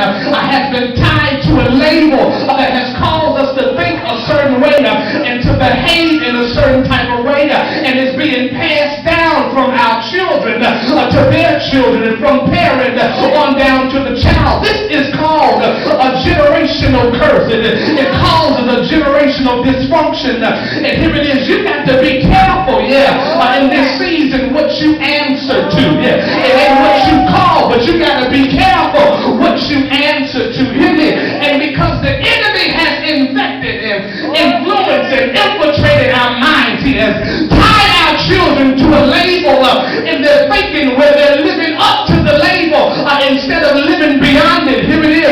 has been tied to a label that has caused us to think a certain way and to behave in a certain type of way, and it's being passed down from our children to their children, and from parent on down to the child. This is called a generational curse. It causes a generational dysfunction. And here it is. You got to be careful, in this season what you answer to. It ain't what you call, but you got to be careful what you answer to. Hear me? And because the enemy has infected and influenced and infiltrated our minds, he has tied our children to a label in their thinking where they're living up to the label instead of living beyond it. Here it is.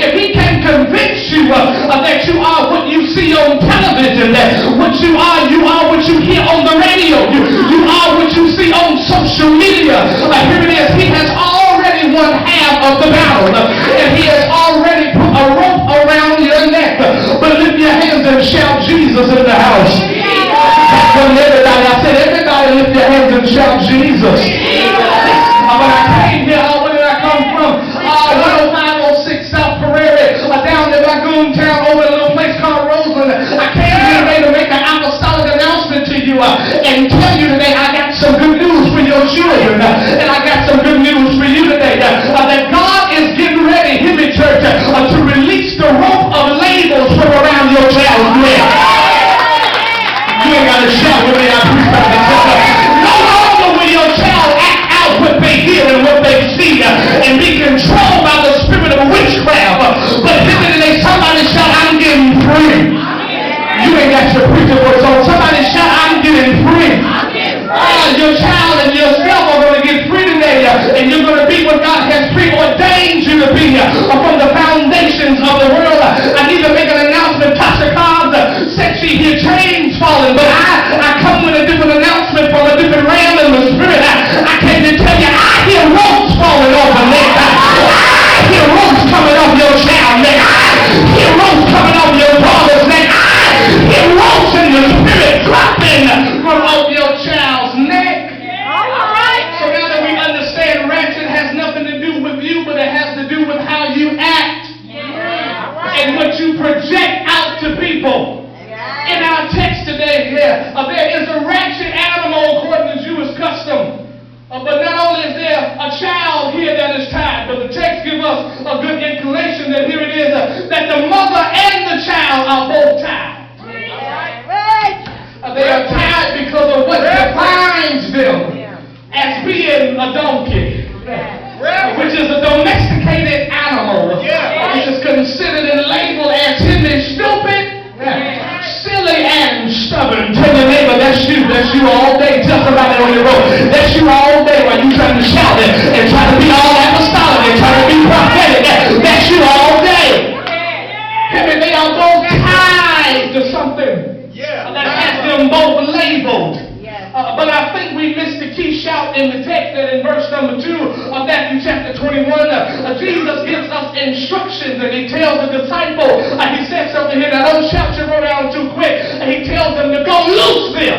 If he can convince you that you are what you see on television, that what you are what you hear on the radio, you are what you see on social media. Here it is. He has already won half of the battle, and he has already put a rope around your neck. But lift your hands and shout Jesus in the house. Everybody, I said everybody lift your hands and shout Jesus. When I came here, where did I come from? 10506 South Prairie, down in Lagoon Town, over in a little place called Roseland. I came here today to make an apostolic announcement to you and tell you today I got some good news for your children, and I got some good news for you today, that God is getting ready, hear me church, to release the rope of labels from around your child's neck. You ain't got to shout with me, I preach about this. No longer will your child act out what they hear and what they see and be controlled by the spirit of witchcraft. But here today, somebody shout, I'm getting free. You ain't got your preacher voice on. Somebody shout, I'm getting free. Your child and yourself are going to get free today, and you're going to be what God has preordained you to be from the foundations of the world. I need to make an announcement. Tasha Cobbs said she hear chains falling, but I come with a different announcement from a different realm in the spirit. I came to tell you, I hear ropes falling off the neck. I hear ropes coming off your child's neck. I hear ropes coming off your father's neck. I hear ropes in the spirit dropping from off your child's neck. So now that we understand ratchet has nothing to do with you, but it has to do with how you act and what you project out to people. In our text today, there is a ratchet animal according to Jewish custom. But not only is there a child here that is tied, but the text gives us a good inclination that here it is, that the mother and the child are both tied. They are tied because of what defines them as being a donkey, which is a domesticated animal, which is considered and labeled as stupid, silly, and stubborn. Tell your neighbor, that's you all day. Tell somebody on your road, that's you all day while you trying to shout it and try to be all apostolic and try to be prophetic. That's you all day. They are both tied to something that has them both labeled. But I think we missed the key shout in the text that in verse number 2 of Matthew chapter 21, Jesus gives us instructions and he tells the disciple, he said something here that don't shout your road down too quick, and he tells them to go loose them.